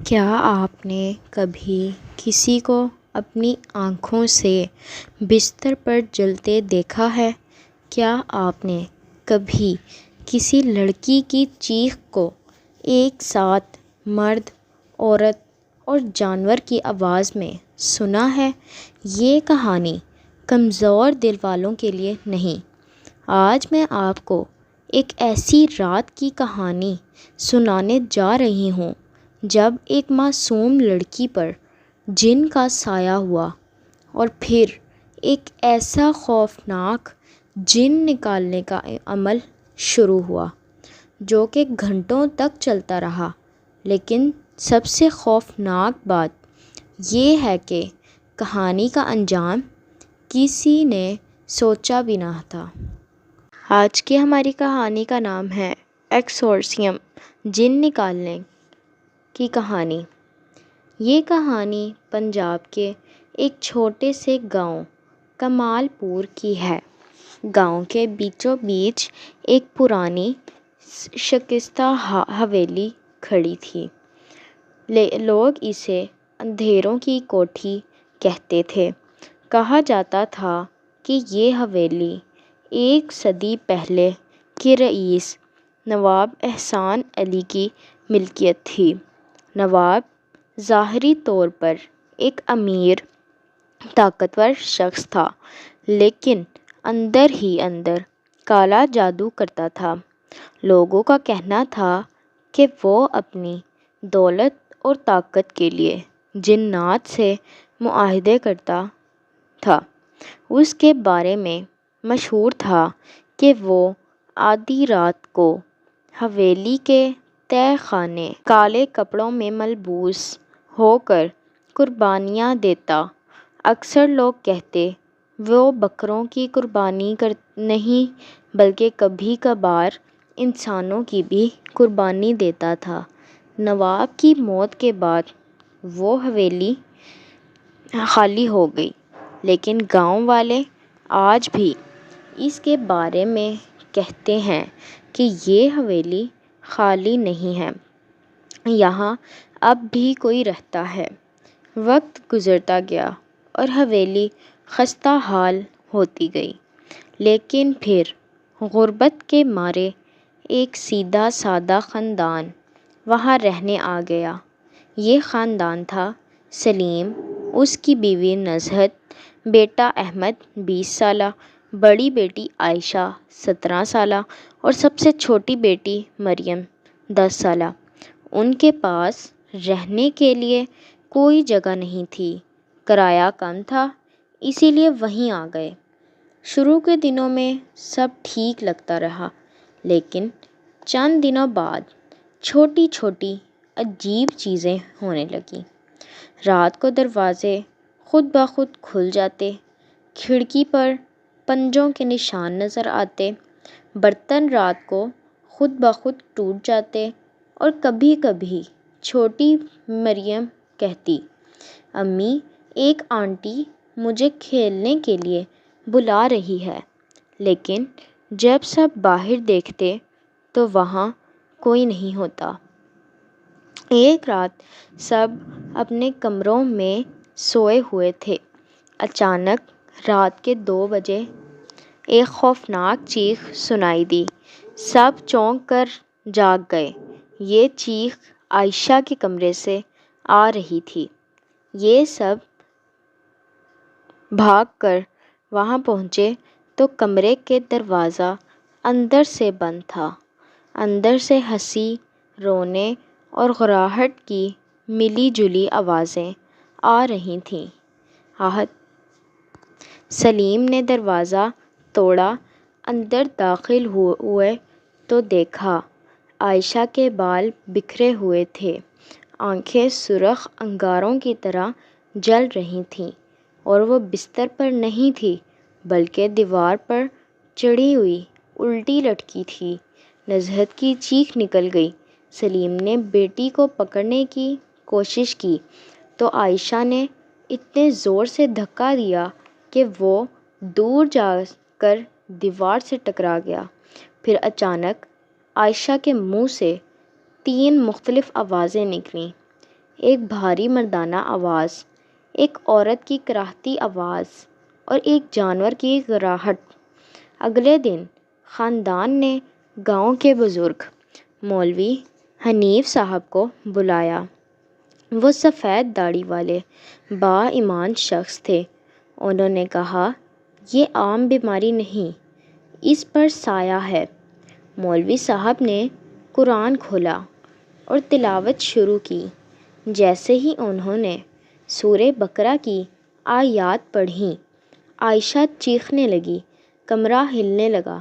کیا آپ نے کبھی کسی کو اپنی آنکھوں سے بستر پر جلتے دیکھا ہے؟ کیا آپ نے کبھی کسی لڑکی کی چیخ کو ایک ساتھ مرد، عورت اور جانور کی آواز میں سنا ہے؟ یہ کہانی کمزور دل والوں کے لیے نہیں۔ آج میں آپ کو ایک ایسی رات کی کہانی سنانے جا رہی ہوں جب ایک معصوم لڑکی پر جن کا سایہ ہوا اور پھر ایک ایسا خوفناک جن نکالنے کا عمل شروع ہوا جو کہ گھنٹوں تک چلتا رہا۔ لیکن سب سے خوفناک بات یہ ہے کہ کہانی کا انجام کسی نے سوچا بھی نہ تھا۔ آج کی ہماری کہانی کا نام ہے ایکسورسیم، جن نکالنے کی کہانی۔ یہ کہانی پنجاب کے ایک چھوٹے سے گاؤں کمال پور کی ہے۔ گاؤں کے بیچوں بیچ ایک پرانی شکستہ حویلی کھڑی تھی۔ لوگ اسے اندھیروں کی کوٹھی کہتے تھے۔ کہا جاتا تھا کہ یہ حویلی ایک صدی پہلے کے رئیس نواب احسان علی کی ملکیت تھی۔ نواب ظاہری طور پر ایک امیر، طاقتور شخص تھا، لیکن اندر ہی اندر کالا جادو کرتا تھا۔ لوگوں کا کہنا تھا کہ وہ اپنی دولت اور طاقت کے لیے جنات سے معاہدے کرتا تھا۔ اس کے بارے میں مشہور تھا کہ وہ آدھی رات کو حویلی کے تہہ خانے کالے کپڑوں میں ملبوس ہو کر قربانیاں دیتا۔ اکثر لوگ کہتے وہ بکروں کی قربانی نہیں بلکہ کبھی کبھار انسانوں کی بھی قربانی دیتا تھا۔ نواب کی موت کے بعد وہ حویلی خالی ہو گئی، لیکن گاؤں والے آج بھی اس کے بارے میں کہتے ہیں کہ یہ حویلی خالی نہیں ہے، یہاں اب بھی کوئی رہتا ہے۔ وقت گزرتا گیا اور حویلی خستہ حال ہوتی گئی، لیکن پھر غربت کے مارے ایک سیدھا سادہ خاندان وہاں رہنے آ گیا۔ یہ خاندان تھا سلیم، اس کی بیوی نزہت، بیٹا احمد 20 سالہ، بڑی بیٹی عائشہ 17 سالہ اور سب سے چھوٹی بیٹی مریم 10 سالہ۔ ان کے پاس رہنے کے لیے کوئی جگہ نہیں تھی، کرایہ کم تھا، اسی لیے وہیں آ گئے۔ شروع کے دنوں میں سب ٹھیک لگتا رہا، لیکن چند دنوں بعد چھوٹی چھوٹی عجیب چیزیں ہونے لگیں۔ رات کو دروازے خود بخود کھل جاتے، کھڑکی پر پنجوں کے نشان نظر آتے، برتن رات کو خود بخود ٹوٹ جاتے اور کبھی کبھی چھوٹی مریم کہتی، امی، ایک آنٹی مجھے کھیلنے کے لیے بلا رہی ہے۔ لیکن جب سب باہر دیکھتے تو وہاں کوئی نہیں ہوتا۔ ایک رات سب اپنے کمروں میں سوئے ہوئے تھے۔ اچانک رات کے 2 بجے ایک خوفناک چیخ سنائی دی۔ سب چونک کر جاگ گئے۔ یہ چیخ عائشہ کے کمرے سے آ رہی تھی۔ یہ سب بھاگ کر وہاں پہنچے تو کمرے کے دروازہ اندر سے بند تھا۔ اندر سے ہنسی، رونے اور گھراہٹ کی ملی جلی آوازیں آ رہی تھیں۔ سلیم نے دروازہ توڑا، اندر داخل ہوئے تو دیکھا عائشہ کے بال بکھرے ہوئے تھے، آنکھیں سرخ انگاروں کی طرح جل رہی تھیں اور وہ بستر پر نہیں تھی بلکہ دیوار پر چڑھی ہوئی الٹی لٹکی تھی۔ نزہت کی چیخ نکل گئی۔ سلیم نے بیٹی کو پکڑنے کی کوشش کی تو عائشہ نے اتنے زور سے دھکا دیا کہ وہ دور جا کر دیوار سے ٹکرا گیا۔ پھر اچانک عائشہ کے منہ سے 3 مختلف آوازیں نکلیں، ایک بھاری مردانہ آواز، ایک عورت کی کراہتی آواز اور ایک جانور کی گراہٹ۔ اگلے دن خاندان نے گاؤں کے بزرگ مولوی حنیف صاحب کو بلایا۔ وہ سفید داڑھی والے با ایمان شخص تھے۔ انہوں نے کہا، یہ عام بیماری نہیں، اس پر سایہ ہے۔ مولوی صاحب نے قرآن کھولا اور تلاوت شروع کی۔ جیسے ہی انہوں نے سورہ بقرہ کی آیات پڑھیں، عائشہ چیخنے لگی، کمرہ ہلنے لگا،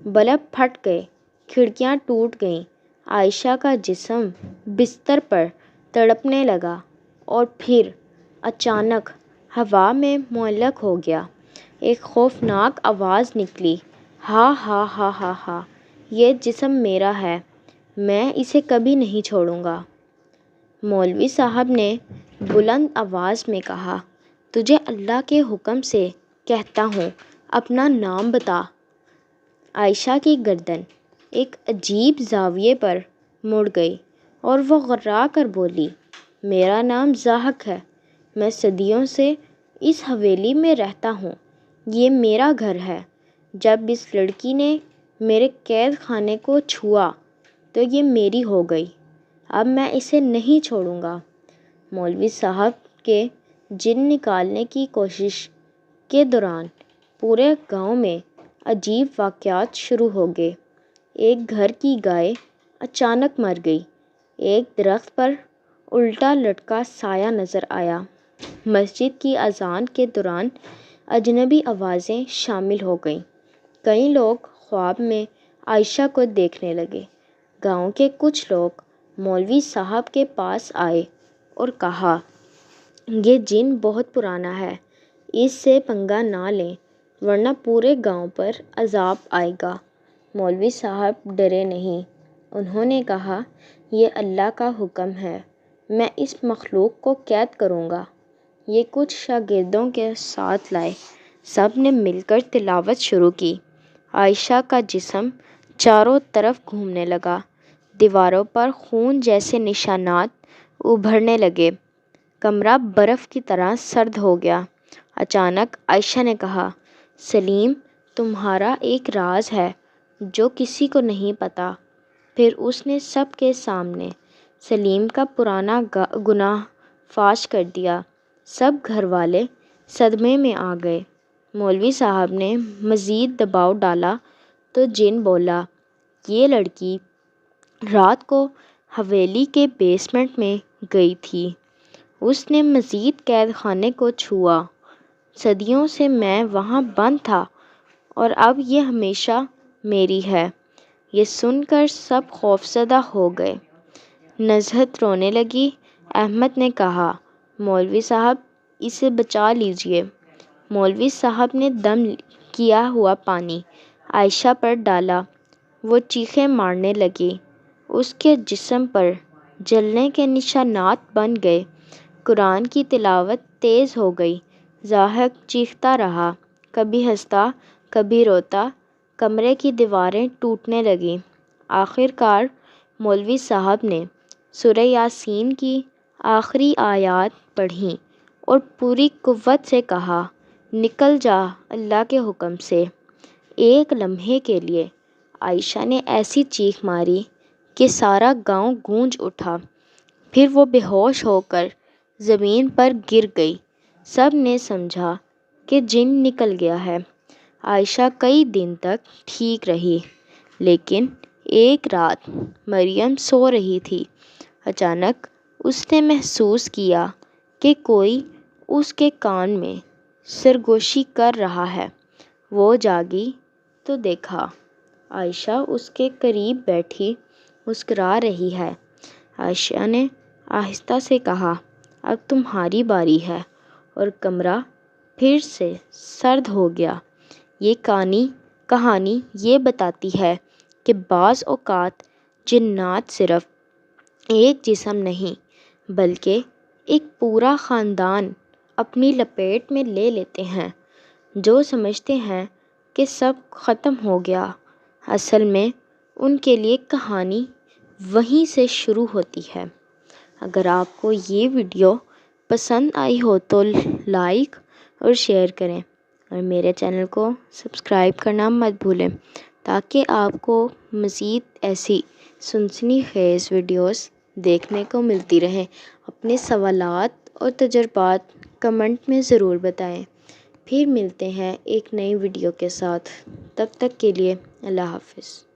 بلب پھٹ گئے، کھڑکیاں ٹوٹ گئیں، عائشہ کا جسم بستر پر تڑپنے لگا اور پھر اچانک ہوا میں معلق ہو گیا۔ ایک خوفناک آواز نکلی، ہا ہا ہا ہا ہا، یہ جسم میرا ہے، میں اسے کبھی نہیں چھوڑوں گا۔ مولوی صاحب نے بلند آواز میں کہا، تجھے اللہ کے حکم سے کہتا ہوں، اپنا نام بتا۔ عائشہ کی گردن ایک عجیب زاویے پر مڑ گئی اور وہ غرا کر بولی، میرا نام ضاحک ہے، میں صدیوں سے اس حویلی میں رہتا ہوں، یہ میرا گھر ہے۔ جب اس لڑکی نے میرے قید خانے کو چھوا تو یہ میری ہو گئی، اب میں اسے نہیں چھوڑوں گا۔ مولوی صاحب کے جن نکالنے کی کوشش کے دوران پورے گاؤں میں عجیب واقعات شروع ہو گئے۔ ایک گھر کی گائے اچانک مر گئی، ایک درخت پر الٹا لٹکا سایہ نظر آیا، مسجد کی اذان کے دوران اجنبی آوازیں شامل ہو گئیں، کئی لوگ خواب میں عائشہ کو دیکھنے لگے۔ گاؤں کے کچھ لوگ مولوی صاحب کے پاس آئے اور کہا، یہ جن بہت پرانا ہے، اس سے پنگا نہ لیں ورنہ پورے گاؤں پر عذاب آئے گا۔ مولوی صاحب ڈرے نہیں، انہوں نے کہا، یہ اللہ کا حکم ہے، میں اس مخلوق کو قید کروں گا۔ یہ کچھ شاگردوں کے ساتھ لائے، سب نے مل کر تلاوت شروع کی۔ عائشہ کا جسم چاروں طرف گھومنے لگا، دیواروں پر خون جیسے نشانات ابھرنے لگے، کمرہ برف کی طرح سرد ہو گیا۔ اچانک عائشہ نے کہا، سلیم، تمہارا ایک راز ہے جو کسی کو نہیں پتہ۔ پھر اس نے سب کے سامنے سلیم کا پرانا گناہ فاش کر دیا۔ سب گھر والے صدمے میں آ گئے۔ مولوی صاحب نے مزید دباؤ ڈالا تو جن بولا، یہ لڑکی رات کو حویلی کے بیسمنٹ میں گئی تھی، اس نے مزید قید خانے کو چھوا، صدیوں سے میں وہاں بند تھا اور اب یہ ہمیشہ میری ہے۔ یہ سن کر سب خوفزدہ ہو گئے۔ نزہت رونے لگی۔ احمد نے کہا، مولوی صاحب، اسے بچا لیجئے۔ مولوی صاحب نے دم کیا ہوا پانی عائشہ پر ڈالا، وہ چیخیں مارنے لگی، اس کے جسم پر جلنے کے نشانات بن گئے۔ قرآن کی تلاوت تیز ہو گئی، ضاحک چیختا رہا، کبھی ہنستا کبھی روتا، کمرے کی دیواریں ٹوٹنے لگیں۔ آخر کار مولوی صاحب نے سورہ یاسین کی آخری آیات پڑھیں اور پوری قوت سے کہا، نکل جا اللہ کے حکم سے۔ ایک لمحے کے لیے عائشہ نے ایسی چیخ ماری کہ سارا گاؤں گونج اٹھا، پھر وہ بے ہوش ہو کر زمین پر گر گئی۔ سب نے سمجھا کہ جن نکل گیا ہے۔ عائشہ کئی دن تک ٹھیک رہی، لیکن ایک رات مریم سو رہی تھی، اچانک اس نے محسوس کیا کہ کوئی اس کے کان میں سرگوشی کر رہا ہے۔ وہ جاگی تو دیکھا عائشہ اس کے قریب بیٹھی مسکرا رہی ہے۔ عائشہ نے آہستہ سے کہا، اب تمہاری باری ہے، اور کمرہ پھر سے سرد ہو گیا۔ یہ کہانی یہ بتاتی ہے کہ بعض اوقات جنات صرف ایک جسم نہیں بلکہ ایک پورا خاندان اپنی لپیٹ میں لے لیتے ہیں۔ جو سمجھتے ہیں کہ سب ختم ہو گیا، اصل میں ان کے لیے کہانی وہیں سے شروع ہوتی ہے۔ اگر آپ کو یہ ویڈیو پسند آئی ہو تو لائک اور شیئر کریں اور میرے چینل کو سبسکرائب کرنا مت بھولیں تاکہ آپ کو مزید ایسی سنسنی خیز ویڈیوز دیکھنے کو ملتی رہیں۔ اپنے سوالات اور تجربات کمنٹ میں ضرور بتائیں۔ پھر ملتے ہیں ایک نئی ویڈیو کے ساتھ، تب تک کے لیے اللہ حافظ۔